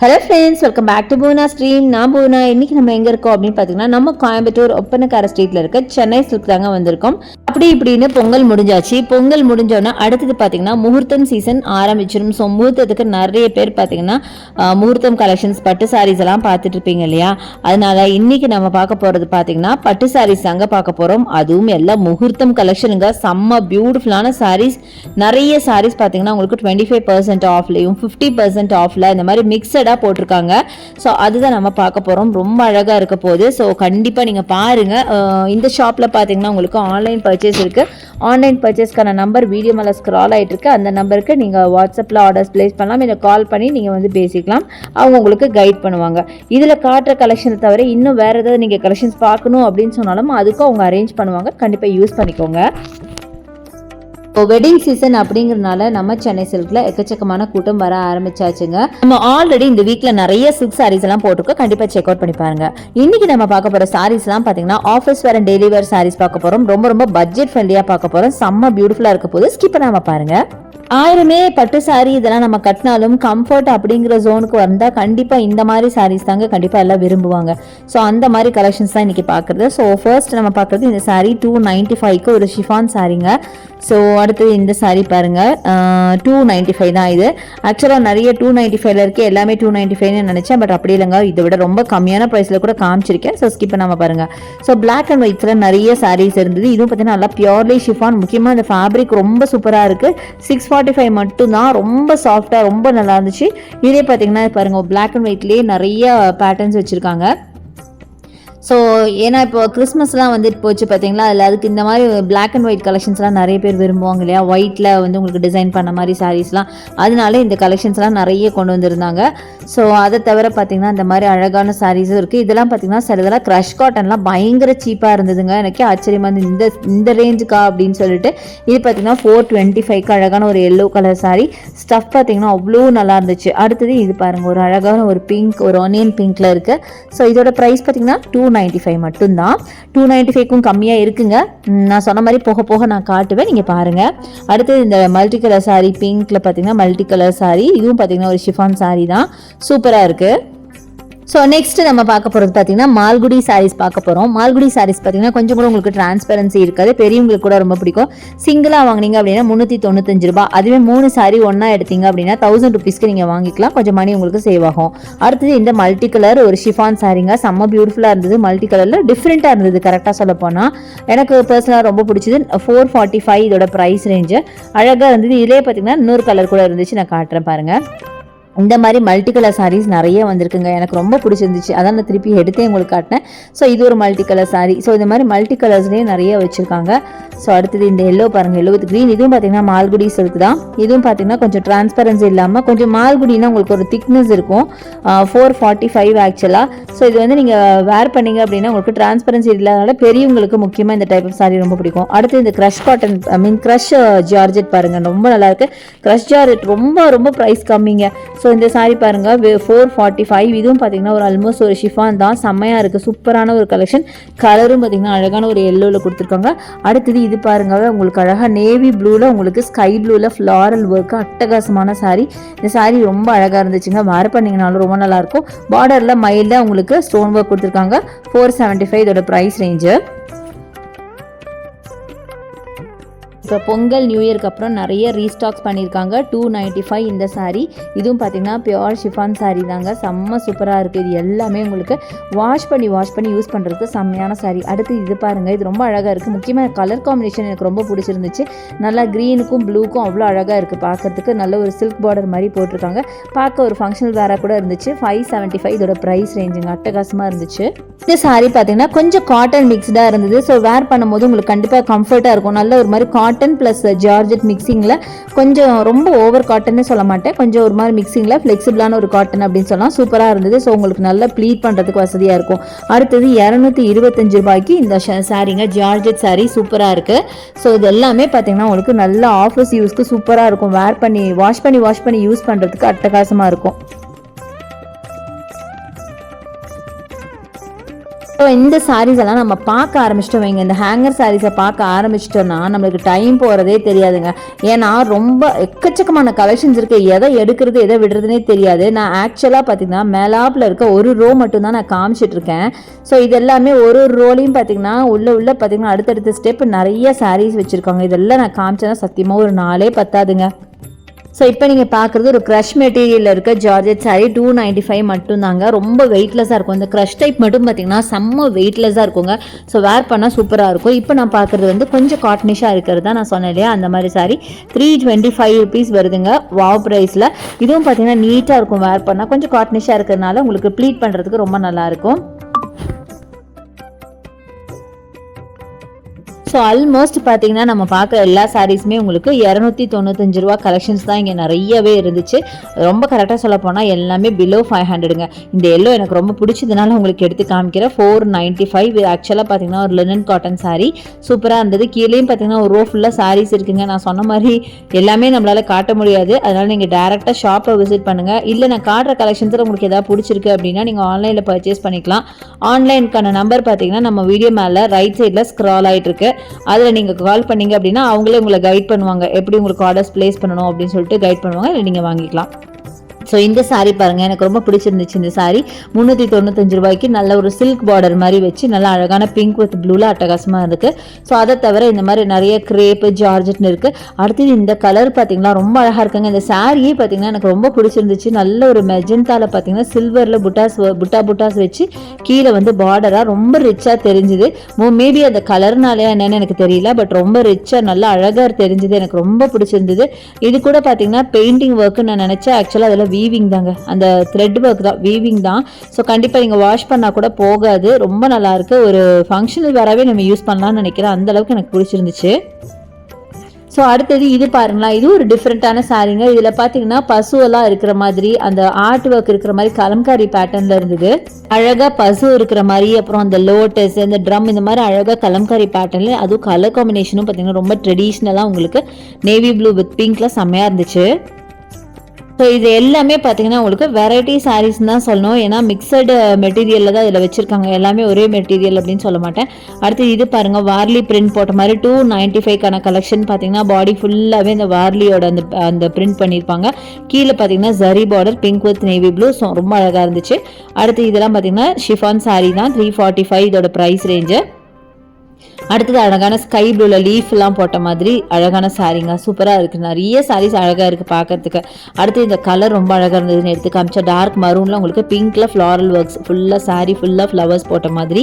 Hello friends, welcome back to Poona stream. நான் பூனா. இன்னைக்கு நம்ம எங்கே இருக்கோம் அப்படின்னு பார்த்தீங்கன்னா, நம்ம கோயம்புத்தூர் ஒப்பனக்கார ஸ்ட்ரீட்டில் இருக்க சென்னை சில்க் தாங்க வந்திருக்கோம். அப்படி இப்படின்னு பொங்கல் முடிஞ்சாச்சு. பொங்கல் முடிஞ்சோன்னா அடுத்தது பார்த்தீங்கன்னா முகூர்த்தம் சீசன் ஆரம்பிச்சிடும். ஸோ முகூர்த்தத்துக்கு நிறைய பேர் பார்த்தீங்கன்னா முகூர்த்தம் கலெக்ஷன்ஸ் பட்டு சாரீஸ் எல்லாம் பார்த்துட்டு இருப்பீங்க இல்லையா? அதனால இன்னைக்கு நம்ம பார்க்க போகிறது பார்த்தீங்கன்னா பட்டு சாரீஸ் தாங்க பார்க்க போகிறோம். அதுவும் எல்லாம் முகூர்த்தம் கலெக்ஷனுங்க. செம்ம பியூட்டிஃபுல்லான சாரீஸ். நிறைய சாரீஸ் பார்த்தீங்கன்னா உங்களுக்கு 25% ஆஃப்லையும் 50% ஆஃப்ல இந்த மாதிரி மிக்சட் போட்டிருக்காங்க. ஸோ அதுதான் நம்ம பார்க்க போறோம். ரொம்ப அழகா இருக்க போகுது. ஸோ கண்டிப்பா நீங்க பாருங்க. இந்த ஷாப்ல பாத்தீங்கன்னா உங்களுக்கு ஆன்லைன் பர்ச்சேஸ் இருக்கு. ஆன்லைன் பர்ச்சேஸ்க்கான நம்பர் வீடியோ மேல ஸ்க்ரால் ஆயிட்டு இருக்கு. அந்த நம்பருக்கு நீங்க வாட்ஸ்அப்ல ஆர்டர்ஸ் பிளேஸ் பண்ணலாம். இல்லை கால் பண்ணி நீங்க வந்து பேசிக்கலாம். அவங்க உங்களுக்கு கைட் பண்ணுவாங்க. இதுல காட்டுற கலெக்ஷனை தவிர இன்னும் வேற ஏதாவது நீங்க கலெக்ஷன்ஸ் பார்க்கணும் அப்படின்னு சொன்னாலும் அதுக்கும் அவங்க அரேஞ்ச் பண்ணுவாங்க. கண்டிப்பா யூஸ் பண்ணிக்கோங்க. வெட்டிங் சீசன் அப்படிங்கறதுனால நம்ம சென்னை சில்க்ல எக்கச்சக்கமான கூட்டம் வர ஆரம்பிச்சாச்சுங்க. நம்ம ஆல்ரெடி இந்த வீக்ல நிறைய சில்க் சாரீஸ் எல்லாம் போட்டிருக்கோம். கண்டிப்பா செக் அவுட் பண்ணி பாருங்க. இன்னைக்கு நம்ம பார்க்க போற சாரீஸ் எல்லாம் பாத்தீங்கன்னா office wear and daily wear saris பார்க்க போறோம். ரொம்ப ரொம்ப பட்ஜெட் ஃப்ரெண்ட்லியா பார்க்க போறோம். செம்ம பியூட்டிஃபுல்லா இருக்க போது. ஸ்கிப் பண்ணாம பாருங்க. ஆயிரமே பட்டு சாரி இதெல்லாம் நம்ம கட்டினாலும் கம்ஃபர்ட் அப்படிங்கிற ஜோனுக்கு வந்தால் கண்டிப்பாக இந்த மாதிரி சாரீஸ் தாங்க கண்டிப்பாக எல்லாம் விரும்புவாங்க. ஸோ அந்த மாதிரி கலெக்ஷன்ஸ் தான் இன்றைக்கி பார்க்குறது. ஸோ ஃபர்ஸ்ட் நம்ம பார்க்குறது இந்த சாரீ 295க்கு ஒரு ஷிஃபான் சாரீங்க. ஸோ அடுத்தது இந்த சாரீ பாருங்கள், 295 தான் இது. ஆக்சுவலாக நிறைய 295ல இருக்கு. எல்லாமே 295ன்னு நினச்சேன். பட் அப்படி இல்லைங்க, இதை விட ரொம்ப கம்மியான ப்ரைஸில் கூட காமிச்சிருக்கேன். ஸோ ஸ்கிப் பண்ணாமல் பாருங்கள். ஸோ பிளாக் அண்ட் ஒயிட்ஸில் நிறைய சாரீஸ் இருந்தது. இதுவும் பார்த்தீங்கன்னா நல்லா பியூர்லி ஷிஃபான். முக்கியமாக இந்த ஃபேப்ரிக் ரொம்ப சூப்பராக இருக்குது. 645 மட்டும்தான். ரொம்ப சாஃப்டா ரொம்ப நல்லா இருந்துச்சு. இதே பார்த்தீங்கன்னா பாருங்க, பிளாக் அண்ட் ஒயிட்லேயே நிறைய பேட்டர்ன்ஸ் வச்சிருக்காங்க. ஸோ ஏன்னா இப்போ கிறிஸ்மஸ்லாம் வந்துட்டு போச்சு பார்த்தீங்களா, அதில் அதுக்கு இந்த மாதிரி பிளாக் அண்ட் ஒயிட் கலெக்ஷன்ஸ்லாம் நிறைய பேர் விரும்புவாங்க இல்லையா? ஒயிட்டில் வந்து உங்களுக்கு டிசைன் பண்ண மாதிரி சாரீஸ்லாம், அதனால இந்த கலெக்ஷன்ஸ்லாம் நிறைய கொண்டு வந்திருந்தாங்க. ஸோ அதை தவிர பார்த்தீங்கன்னா இந்த மாதிரி அழகான சாரீஸும் இருக்குது. இதெல்லாம் பார்த்தீங்கன்னா சில இதெல்லாம் க்ரஷ் காட்டன்லாம் பயங்கர சீப்பாக இருந்ததுங்க. எனக்கே ஆச்சரியமாக இருந்து இந்த ரேஞ்சுக்கா அப்படின்னு சொல்லிட்டு. இது பார்த்தீங்கன்னா 425க்கு அழகான ஒரு எல்லோ கலர் சாரீ. ஸ்டஃப் பார்த்தீங்கன்னா அவ்வளோ நல்லா இருந்துச்சு. அடுத்தது இது பாருங்கள், ஒரு அழகான ஒரு பிங்க், ஒரு ஆனியன் பிங்க்ல இருக்குது. ஸோ இதோட ப்ரைஸ் பார்த்தீங்கன்னா 295 மட்டும்தான். 295க்கும் கம்மியாக இருக்குங்க. நான் சொன்ன மாதிரி போக போக நான் காட்டுவேன், நீங்கள் பாருங்கள். அடுத்தது இந்த மல்டி கலர் சாரீ, பிங்க்ல பார்த்தீங்கன்னா மல்டி கலர் சாரீ. இதுவும் பார்த்தீங்கன்னா ஒரு ஷிஃபான் சாரீ தான். சூப்பராக இருக்குது. ஸோ நெக்ஸ்ட் நம்ம பார்க்க போகிறது பார்த்தீங்கன்னா மால்குடி சாரீஸ் பார்க்க போகிறோம். மால்குடி சாரீஸ் பார்த்தீங்கன்னா கொஞ்சம் கூட உங்களுக்கு டிரான்ஸ்பரன்சி இருக்காது. பெரியவங்களுக்கு கூட ரொம்ப பிடிக்கும். சிங்கிளாக வாங்கினீங்க அப்படின்னா 395 ரூபாய். அதுவே 3 சாரீ ஒன்றா எடுத்தீங்க அப்படின்னா 1000 ருபீஸ்க்கு நீங்கள் வாங்கிக்கலாம். கொஞ்சம் மணி உங்களுக்கு சேவ் ஆகும். அடுத்தது இந்த மல்டி கலர் ஒரு ஷிஃபான் சாரீங்க. செம்ம பியூட்டிஃபுல்லாக இருந்தது. மல்டி கலரில் டிஃப்ரெண்ட்டாக இருந்தது. கரெக்டாக சொல்ல போனால் எனக்கு பர்சனலாக ரொம்ப பிடிச்சது. 445 இதோட ப்ரைஸ் ரேஞ்சு. அழகாக இருந்தது. இதிலே பார்த்தீங்கன்னா இன்னொரு கலர் கூட இருந்துச்சு. நான் காட்டுறேன் பாருங்கள். இந்த மாதிரி மல்டி கலர் சாரீஸ் நிறைய வந்திருக்குங்க. எனக்கு ரொம்ப பிடிச்சிருந்துச்சு. அதான் நான் திருப்பி எடுத்தே உங்களுக்கு காட்டினேன். ஸோ இது ஒரு மல்டி கலர் சாரீ. ஸோ இந்த மாதிரி மல்டி கலர்ஸ்லேயே நிறைய வச்சுருக்காங்க. ஸோ அடுத்தது இந்த எல்லோ பாருங்கள், எல்லோ வித் க்ரீன். இதுவும் பார்த்தீங்கன்னா மால்குடி சில்க் தான். இதுவும் பார்த்தீங்கன்னா கொஞ்சம் டிரான்ஸ்பரன்சி இல்லாமல் கொஞ்சம் மால்குடினா உங்களுக்கு ஒரு திக்னஸ் இருக்கும். 445 ஆக்சுவலாக. ஸோ இது வந்து நீங்கள் வேர் பண்ணீங்க அப்படின்னா உங்களுக்கு டிரான்ஸ்பரன்சி இல்லாதனால பெரியவங்களுக்கு முக்கியமாக இந்த டைப் ஆஃப் சாரீ ரொம்ப பிடிக்கும். அடுத்து இந்த க்ரஷ் காட்டன் க்ரஷ் ஜார்ஜெட் பாருங்கள், ரொம்ப நல்லாயிருக்கு. க்ரஷ் ஜார்ஜெட் ரொம்ப ரொம்ப ப்ரைஸ் கம்மிங்க. ஸோ இந்த சாரீ பாருங்கள் 445. இதுவும் பார்த்தீங்கன்னா ஒரு ஆல்மோஸ்ட் ஒரு ஷிஃபான் தான். செம்மையாக இருக்குது. சூப்பரான ஒரு கலெக்ஷன். கலரும் பார்த்தீங்கன்னா அழகான ஒரு எல்லோவில் கொடுத்துருக்காங்க. அடுத்தது இது பாருங்க, உங்களுக்கு அழகாக நேவி ப்ளூவில் உங்களுக்கு ஸ்கை ப்ளூவில் ஃப்ளாரல் ஒர்க்கு அட்டகாசமான சாரீ. இந்த சாரீ ரொம்ப அழகாக இருந்துச்சுங்க. வேர் பண்ணிங்கனாலும் ரொம்ப நல்லாயிருக்கும். பார்டரில் மைல்டாக உங்களுக்கு ஸ்டோன் ஒர்க் கொடுத்துருக்காங்க. 475 இதோட ப்ரைஸ் ரேஞ்சு. இப்போ பொங்கல் நியூ இயர்க்கு அப்புறம் நிறைய ரீஸ்டாக்ஸ் பண்ணியிருக்காங்க. 295 இந்த சாரீ. இதுவும் பார்த்தீங்கன்னா பியோர் ஷிஃபான் சாரீ தாங்க. செம்ம சூப்பராக இருக்குது. இது எல்லாமே உங்களுக்கு வாஷ் பண்ணி யூஸ் பண்ணுறதுக்கு செம்மையான சாரீ. அடுத்து இது பாருங்கள், இது ரொம்ப அழகாக இருக்குது. முக்கியமாக கலர் காம்பினேஷன் எனக்கு ரொம்ப பிடிச்சிருந்துச்சு. நல்லா க்ரீனுக்கும் ப்ளூக்கும் அவ்வளோ அழகாக இருக்குது பார்க்குறதுக்கு. நல்ல ஒரு சில்க் பார்டர் மாதிரி போட்டிருக்காங்க. பார்க்க ஒரு ஃபங்க்ஷனல் வேராக கூட இருந்துச்சு. 575 இதோட ப்ரைஸ் ரேஞ்சுங்க. அட்டகாசமாக இருந்துச்சு. இந்த சாரீ பார்த்தீங்கன்னா கொஞ்சம் காட்டன் மிக்ஸ்டாக இருந்தது. ஸோ வேர் பண்ணும்போது உங்களுக்கு கண்டிப்பாக கம்ஃபர்ட்டாக இருக்கும். நல்ல ஒரு மாதிரி காட்டன் பிளஸ் ஜார்ஜெட் மிக்சிங்கில், கொஞ்சம் ரொம்ப ஓவர் காட்டன்னு சொல்ல மாட்டேன், கொஞ்சம் ஒரு மாதிரி மிக்சிங்கில் ஃப்ளெக்சிபிளான ஒரு காட்டன் அப்படின்னு சொல்லலாம். சூப்பராக இருந்தது. ஸோ உங்களுக்கு நல்லா ப்ளீட் பண்ணுறதுக்கு வசதியாக இருக்கும். அடுத்தது 225 ரூபாய்க்கு இந்த சாரீங்க. ஜார்ஜெட் சாரீ சூப்பராக இருக்குது. ஸோ இது எல்லாமே பார்த்தீங்கன்னா உங்களுக்கு நல்ல ஆஃபீஸ் யூஸ்க்கு சூப்பராக இருக்கும். வேர் பண்ணி வாஷ் பண்ணி யூஸ் பண்ணுறதுக்கு அட்டகாசமாக இருக்கும். ஸோ இந்த சாரீஸ் எல்லாம் நம்ம பார்க்க ஆரம்பிச்சிட்டோம் வைங்க, இந்த ஹேங்கர் சாரீஸை பார்க்க ஆரம்பிச்சிட்டோன்னா நம்மளுக்கு டைம் போகிறதே தெரியாதுங்க. ஏன்னா ரொம்ப எக்கச்சக்கமான கலெக்ஷன்ஸ் இருக்குது, எதை எடுக்கிறது எதை விடுறதுனே தெரியாது. நான் ஆக்சுவலாக பார்த்தீங்கன்னா மேலாப்பில் இருக்க ஒரு ரோ மட்டும்தான் நான் காமிச்சிட்ருக்கேன். ஸோ இது எல்லாமே ஒரு ரோலையும் பார்த்தீங்கன்னா உள்ள பார்த்தீங்கன்னா அடுத்தடுத்த ஸ்டெப் நிறைய சாரீஸ் வச்சுருக்காங்க. இதெல்லாம் நான் காமிச்சேன்னா சத்தியமாக ஒரு நாளே பத்தாதுங்க. ஸோ இப்போ நீங்கள் பார்க்குறது ஒரு க்ரஷ் மெட்டீரியலில் இருக்க ஜார்ஜெட் சாரீ 295 மட்டும்தாங்க. ரொம்ப வெயிட்லெஸ்ஸாக இருக்கும். இந்த க்ரஷ் டைப் மட்டும் பார்த்தீங்கன்னா செம்ம வெயிட்லெஸ்ஸாக இருக்குங்க. ஸோ வேர் பண்ணால் சூப்பராக இருக்கும். இப்போ நான் பார்க்குறது வந்து கொஞ்சம் காட்டனிஷாக இருக்கிறது தான் நான் சொன்னேன் இல்லையா, அந்த மாதிரி சாரீ 325 rupees வருதுங்க வாவ் ப்ரைஸில். இதுவும் பார்த்தீங்கன்னா நீட்டாக இருக்கும் வேர் பண்ணால். கொஞ்சம் காட்டனிஷாக இருக்கிறதுனால உங்களுக்கு ப்ளீட் பண்ணுறதுக்கு ரொம்ப நல்லாயிருக்கும். ஸோ ஆல்மோஸ்ட் பார்த்தீங்கன்னா நம்ம பார்க்குற எல்லா சாரீஸுமே உங்களுக்கு 295 ரூபா கலெக்ஷன்ஸ் தான் இங்கே நிறையவே இருந்துச்சு. ரொம்ப கரெக்டாக சொல்ல போனால் எல்லாமே பிலோ 500ங்க. இந்த எல்லோ எனக்கு ரொம்ப பிடிச்சதுனால உங்களுக்கு எடுத்து காமிக்கிறேன். 495. இது ஆக்சுவலாக பார்த்தீங்கன்னா ஒரு லினன் காட்டன் சாரீ சூப்பராக இருந்தது. கீழேயும் பார்த்தீங்கன்னா ஒரு ரோ ஃபுல்லாக சாரீஸ் இருக்குங்க. நான் சொன்ன மாதிரி எல்லாமே நம்மளால் காட்ட முடியாது, அதனால் நீங்கள் டேரெக்டாக ஷாப்பை விசிட் பண்ணுங்கள். இல்லை நான் காட்டுற கலெக்ஷன்ஸில் உங்களுக்கு எதாவது பிடிச்சிருக்கு அப்படின்னா நீங்கள் ஆன்லைனில் பர்ச்சேஸ் பண்ணிக்கலாம். ஆன்லைனுக்கான நம்பர் பார்த்தீங்கன்னா நம்ம வீடியோ மேலே ரைட் சைடில் ஸ்க்ரால் ஆகிட்டு இருக்கு. அதில் நீங்கள் கால் பண்ணீங்க அப்படின்னா அவங்களே உங்களை கைட் பண்ணுவாங்க, எப்படி உங்களுக்கு ஆர்டர்ஸ் பிளேஸ் பண்ணணும் அப்படின்னு சொல்லிட்டு கைட் பண்ணுவாங்க. இல்லை நீங்கள் வாங்கிக்கலாம். ஸோ இந்த சாரீ பாருங்கள், எனக்கு ரொம்ப பிடிச்சிருந்துச்சு. இந்த சாரீ 395 ரூபாய்க்கு நல்ல ஒரு சில்க் பார்டர் மாதிரி வச்சு நல்லா அழகான பிங்க் வித் ப்ளூவில் அட்டகாசமாக இருக்குது. ஸோ அதை தவிர இந்த மாதிரி நிறைய கிரேப்பு ஜார்ஜெட்னு இருக்குது. அடுத்தது இந்த கலர் பார்த்தீங்கன்னா ரொம்ப அழகாக இருக்குங்க. இந்த சாரியே பார்த்தீங்கன்னா எனக்கு ரொம்ப பிடிச்சிருந்துச்சு. நல்ல ஒரு மெஜந்தாவில் பார்த்தீங்கன்னா சில்வரில் புட்டாஸ் வச்சு கீழே வந்து பார்டராக ரொம்ப ரிச்சாக தெரிஞ்சுது. மேபி அந்த கலர்னாலே என்னென்னு எனக்கு தெரியல, பட் ரொம்ப ரிச்சாக நல்லா அழகாக தெரிஞ்சுது. எனக்கு ரொம்ப பிடிச்சிருந்தது. இது கூட பார்த்தீங்கன்னா பெயிண்டிங் ஒர்க்குன்னு நான் நினச்சேன். ஆக்சுவலாக அதில் வீவிங் தாங்க, அந்த த்ரெட் ஒர்க் தான், வீவிங் தான். ஸோ கண்டிப்பாக நீங்கள் வாஷ் பண்ணால் கூட போகாது. ரொம்ப நல்லாயிருக்கு. ஒரு ஃபங்க்ஷனல் வரவே நம்ம யூஸ் பண்ணலாம்னு நினைக்கிறேன். அந்தளவுக்கு எனக்கு பிடிச்சிருந்துச்சு. ஸோ அடுத்தது இது பாருங்களா, இது ஒரு டிஃப்ரெண்ட்டான சாரீங்க. இதில் பார்த்தீங்கன்னா பசுவெல்லாம் இருக்கிற மாதிரி அந்த ஆர்ட் ஒர்க் இருக்கிற மாதிரி கலம்காரி பேட்டர்னில் இருந்தது. அழகாக பசு இருக்கிற மாதிரி, அப்புறம் அந்த லோட்டஸ் அந்த ட்ரம் இந்த மாதிரி அழகாக கலம்காரி பேட்டர்னில், அதுவும் கலர் காம்பினேஷனும் பார்த்தீங்கன்னா ரொம்ப ட்ரெடிஷ்னலாக உங்களுக்கு நேவி ப்ளூ வித் பிங்க்ல செம்மையாக இருந்துச்சு. ஸோ இது எல்லாமே பார்த்தீங்கன்னா உங்களுக்கு வெரைட்டி சாரீஸ்ன்னு தான் சொல்லணும். ஏன்னா மிக்சடு மெட்டீரியலில் தான் இதில் வச்சுருக்காங்க. எல்லாமே ஒரே மெட்டீரியல் அப்படின்னு சொல்ல மாட்டேன். அடுத்து இது பாருங்கள், வார்லி பிரிண்ட் போட்ட மாதிரி 295க்கான கலெக்ஷன் பார்த்தீங்கன்னா பாடி ஃபுல்லாகவே இந்த வார்லியோட அந்த பிரிண்ட் பண்ணியிருப்பாங்க. கீழே பார்த்தீங்கன்னா zari border pink with navy blue. So ரொம்ப அழகாக இருந்துச்சு. அடுத்து இதெல்லாம் பார்த்தீங்கன்னா ஷிஃபான் சாரீ தான். 345 இதோட ப்ரைஸ் ரேஞ்சு. அடுத்தது அழகான ஸ்கை ப்ளூவில் லீஃப்லாம் போட்ட மாதிரி அழகான சாரீங்க, சூப்பராக இருக்குது. நிறைய சாரீஸ் அழகாக இருக்குது பார்க்கறதுக்கு. அடுத்து இந்த கலர் ரொம்ப அழகாக இருந்ததுன்னு எடுத்து காமிச்சா டார்க் மரூனில் உங்களுக்கு பிங்க்கில் ஃப்ளாரல் ஒர்க்ஸ் ஃபுல்லாக சாரீ ஃபுல்லாக ஃப்ளவர்ஸ் போட்ட மாதிரி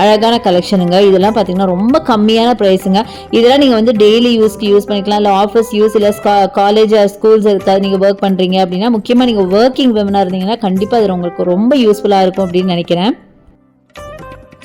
அழகான கலெக்ஷனுங்க. இதெல்லாம் பார்த்தீங்கன்னா ரொம்ப கம்மியான ப்ரைஸுங்க. இதெல்லாம் நீங்கள் வந்து டெய்லி யூஸ்க்கு யூஸ் பண்ணிக்கலாம். இல்லை ஆஃபீஸ் யூஸ், இல்லை காலேஜ் ஸ்கூல்ஸ் இருக்காது நீங்கள் ஒர்க் பண்ணுறீங்க அப்படின்னா, முக்கியமாக நீங்கள் ஒர்க்கிங் விமனாக இருந்தீங்கன்னா கண்டிப்பாக அது உங்களுக்கு ரொம்ப யூஸ்ஃபுல்லாக இருக்கும் அப்படின்னு நினைக்கிறேன்.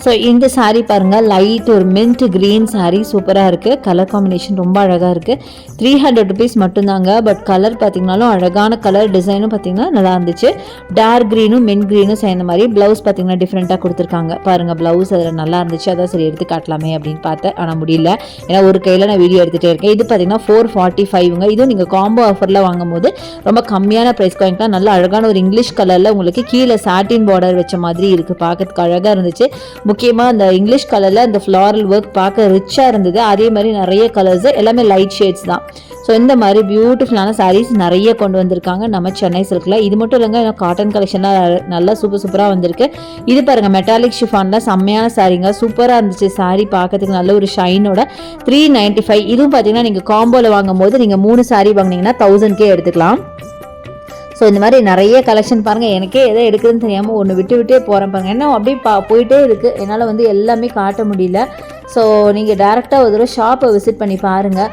ஸோ இந்த சாரீ பாருங்கள், லைட் ஒரு மின்ட் க்ரீன் சாரீ சூப்பராக இருக்குது. கலர் காம்பினேஷன் ரொம்ப அழகாக இருக்குது. 300 rupees மட்டும்தாங்க. பட் கலர் பார்த்தீங்கன்னாலும் அழகான கலர், டிசைனும் பார்த்தீங்கன்னா நல்லா இருந்துச்சு. டார்க் க்ரீனும் மின்ட் க்ரீனும் சேர்ந்த மாதிரி ப்ளவுஸ் பார்த்தீங்கன்னா டிஃப்ரெண்ட்டாக கொடுத்துருக்காங்க. பாருங்கள் ப்ளவுஸ் அதில் நல்லா இருந்துச்சு. அதான் சரி எடுத்து காட்டலாமே அப்படின்னு பார்த்தேன், ஆனால் முடியல. ஏன்னா ஒரு கையில் நான் வீடியோ எடுத்துகிட்டே இருக்கேன். இது பார்த்தீங்கன்னா 445ங்க. இதுவும் நீங்கள் காம்போ ஆஃபரில் வாங்கும் போது ரொம்ப கம்மியான ப்ரைஸ்க்கு வாங்கிக்கலாம். நல்லா அழகான ஒரு இங்கிலீஷ் கலரில் உங்களுக்கு கீழே சாட்டின் பார்டர் வச்ச மாதிரி இருக்குது. பார்க்கறதுக்கு அழகாக இருந்துச்சு. முக்கியமாக அந்த இங்கிலீஷ் கலரில் அந்த ஃப்ளாரல் ஒர்க் பார்க்க ரிச்சாக இருந்தது. அதே மாதிரி நிறைய கலர்ஸ், எல்லாமே லைட் ஷேட்ஸ் தான். ஸோ இந்த மாதிரி பியூட்டிஃபுல்லான சாரீஸ் நிறைய கொண்டு வந்திருக்காங்க நம்ம சென்னை சில்கில். இது மட்டும் இல்லைங்க, காட்டன் கலெக்ஷன்லாம் நல்லா சூப்பராக வந்திருக்கு. இது பாருங்கள், மெட்டாலிக் ஷிஃபானில் செம்மையான சாரீங்க, சூப்பராக இருந்துச்சு. சாரீ பார்க்கறதுக்கு நல்ல ஒரு ஷைனோட 395. இதுவும் பார்த்தீங்கன்னா நீங்கள் காம்போவில் வாங்கும் போது நீங்கள் 3 சாரீ வாங்கினீங்கன்னா 1000K எடுத்துக்கலாம். ஸோ இந்த மாதிரி நிறைய கலெக்ஷன் பாருங்கள். எனக்கே எதை எடுக்குதுன்னு தெரியாமல் ஒன்று விட்டே போகிறேன் பாருங்கள். ஏன்னா அப்படியே போயிட்டே இருக்குது, என்னால் வந்து எல்லாமே காட்ட முடியல. ஸோ நீங்கள் டேரெக்டாக ஒரு தடவை ஷாப்பை விசிட் பண்ணி பாருங்கள்,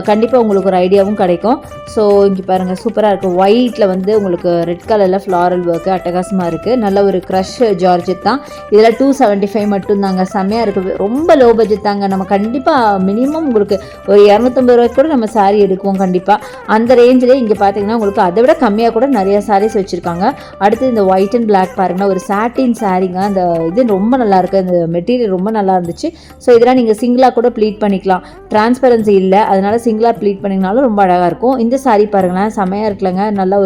கண்டிப்பாக உங்களுக்கு ஒரு ஐடியாவும் கிடைக்கும். ஸோ இங்கே பாருங்கள், சூப்பராக இருக்குது. ஒயிட்டில் வந்து உங்களுக்கு ரெட் கலரில் ஃப்ளாரல் ஒர்க்கு அட்டகாசமாக இருக்குது. நல்ல ஒரு க்ரஷ் ஜார்ஜெட் தான். இதில் 275 மட்டும்தாங்க. செம்மையாக இருக்குது. ரொம்ப லோ பட்ஜெட் தாங்க. நம்ம கண்டிப்பாக மினிமம் உங்களுக்கு ஒரு 250 ரூபாய்க்கு கூட நம்ம சாரீ எடுக்குவோம் கண்டிப்பாக. அந்த ரேஞ்சிலே இங்கே பார்த்தீங்கன்னா உங்களுக்கு அதை விட கம்மியாக கூட நிறைய சாரீஸ் வச்சுருக்காங்க. அடுத்து இந்த ஒயிட் அண்ட் பிளாக் பாருங்கன்னா ஒரு சாட்டின் சாரீங்க. அந்த இது ரொம்ப நல்லாயிருக்கு, அந்த மெட்டீரியல் ரொம்ப நல்லா இருந்துச்சு. ஸோ இதெல்லாம் நீங்கள் சிங்கிளாக கூட ப்ளீட் பண்ணிக்கலாம். டிரான்ஸ்பரன்சி இல்லை, அதனால் சிங்கிளாக ப்ளீட் பண்ணிங்கனாலும் ரொம்ப அழகாக இருக்கும். இந்த சாரீ பாருங்களேன், செமையாக இருக்குல்லங்க. நல்லா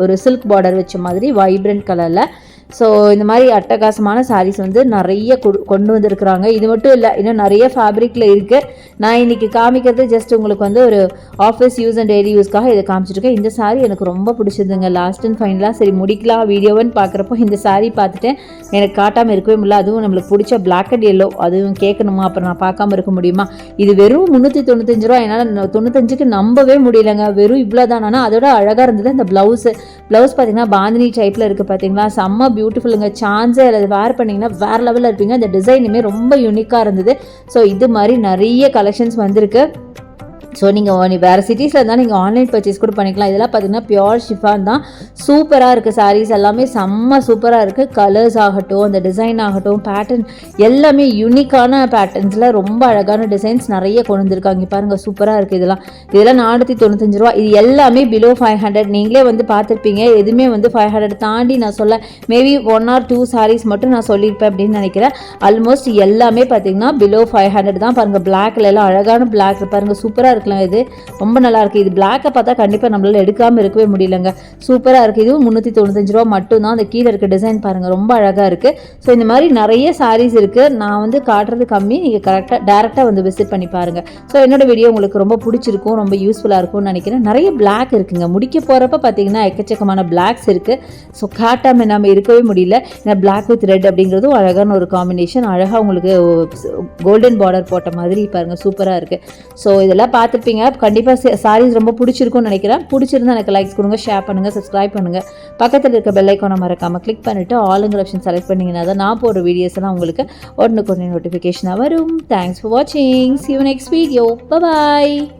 ஒரு சில்க் பார்டர் வச்ச மாதிரி வைப்ரண்ட் கலரில் ஸோ இந்த மாதிரி அட்டகாசமான சாரீஸ் வந்து நிறைய கொண்டு வந்திருக்கிறாங்க. இது மட்டும் இல்லை, இன்னும் நிறைய ஃபேப்ரிக்கில் இருக்குது. நான் இன்றைக்கி காமிக்கிறது ஜஸ்ட் உங்களுக்கு வந்து ஒரு ஆஃபீஸ் யூஸ் அண்ட் டெய்லி யூஸ்க்காக இதை காமிச்சிருக்கேன். இந்த சாரீ எனக்கு ரொம்ப பிடிச்சதுங்க. லாஸ்ட் அண்ட் ஃபைனலாக சரி முடிக்கலாம் வீடியோன்னு பார்க்குறப்போ இந்த சாரீ பார்த்துட்டேன், எனக்கு காட்டாமல் இருக்கவே முடியல. அதுவும் நம்மளுக்கு பிடிச்ச பிளாக் அண்ட் எல்லோ, அதுவும் கேட்கணுமா, அப்புறம் நான் பார்க்காம இருக்க முடியுமா? இது வெறும் 395 ரூபா. என்னால் 95க்கு நம்பவே முடியலைங்க. வெறும் இவ்வளோ தான். ஆனால் அதோட அழகாக இருந்தது அந்த ப்ளவுஸ் பார்த்தீங்கன்னா பாந்தினி டைப்பில் இருக்குது பார்த்தீங்களா, செம்ம பியூட்டிஃபுல்லுங்க. சான்ஸே அதை வேர் பண்ணிங்கன்னா வேறு லெவலில் இருப்பீங்க. அந்த டிசைனுமே ரொம்ப யூனிக்காக இருந்தது. ஸோ இது மாதிரி நிறைய கலெக்ஷன்ஸ் வந்திருக்கு. ஸோ நீங்கள் வேறு சிட்டிஸில் இருந்தால் நீங்கள் ஆன்லைன் பர்ச்சேஸ் கூட பண்ணிக்கலாம். இதெல்லாம் பார்த்தீங்கன்னா பியோர் ஷிஃபான் தான். சூப்பராக இருக்குது சாரீஸ் எல்லாமே, செம்ம சூப்பராக இருக்குது. கலர்ஸ் ஆகட்டும், அந்த டிசைன் ஆகட்டும், பேட்டர்ன் எல்லாமே யூனிக்கான பேட்டர்ன்ஸில் ரொம்ப அழகான டிசைன்ஸ் நிறைய கொண்டு வந்திருக்காங்க. பாருங்கள், சூப்பராக இருக்குது. இதெல்லாம் 495 ரூபா. இது எல்லாமே பிலோ 500. நீங்களே வந்து பார்த்துருப்பீங்க. எதுவுமே வந்து 500 தாண்டி நான் சொல்ல, மேபி 1 or 2 சாரீஸ் மட்டும் நான் சொல்லியிருப்பேன் அப்படின்னு நினைக்கிறேன். ஆல்மோஸ்ட் எல்லாமே பார்த்தீங்கன்னா பிலோ 500 தான். பாருங்கள், பிளாக்ல எல்லாம் அழகான பிளாக் பாருங்கள், சூப்பராக இருக்கலாம். இது ரொம்ப நல்லா இருக்குது. இது பிளாக்கை பார்த்தா கண்டிப்பாக நம்மளால எடுக்காமல் இருக்கவே முடியலங்க. சூப்பராக இருக்குது. இதுவும் 395 ரூபா மட்டும் தான். அந்த கீழே இருக்க டிசைன் பாருங்கள், ரொம்ப அழகாக இருக்குது. ஸோ இந்த மாதிரி நிறைய சாரீஸ் இருக்குது. நான் வந்து காட்டுறது கம்மி, நீங்கள் டேரெக்டாக வந்து விசிட் பண்ணி பாருங்கள். ஸோ என்னோட வீடியோ உங்களுக்கு ரொம்ப பிடிச்சிருக்கும், ரொம்ப யூஸ்ஃபுல்லாக இருக்கும்னு நினைக்கிறேன். நிறைய பிளாக் இருக்குங்க. முடிக்க போகிறப்ப பார்த்தீங்கன்னா எக்கச்சக்கமான பிளாக்ஸ் இருக்குது. ஸோ காட்டாமல் நம்ம இருக்கவே முடியல. ஏன்னா பிளாக் வித் ரெட் அப்படிங்கிறதும் அழகான ஒரு காம்பினேஷன். அழகாக உங்களுக்கு கோல்டன் பார்டர் போட்ட மாதிரி பாருங்கள், சூப்பராக இருக்குது. ஸோ இதெல்லாம் பார்த்துருப்பீங்க. கண்டிப்பாக சாரீஸ் ரொம்ப பிடிச்சிருக்கும்னு நினைக்கிறேன். பிடிச்சிருந்தா எனக்கு லைக்ஸ் கொடுங்க, ஷேர் பண்ணுங்கள், சப்ஸ்கிரைப் பண்ணுங்கள். பக்கத்தில் இருக்க பெல் ஐக்கானை மறக்காமல் கிளிக் பண்ணிவிட்டு ஆளுங்கிற ஆப்ஷன் செலக்ட் பண்ணிங்கன்னா தான் நான் போடுற வீடியோஸ் எல்லாம் உங்களுக்கு உடனுக்குடனே நோட்டிஃபிகேஷனாக வரும். தேங்க்ஸ் ஃபார் வாட்சிங். See you next video. Bye bye.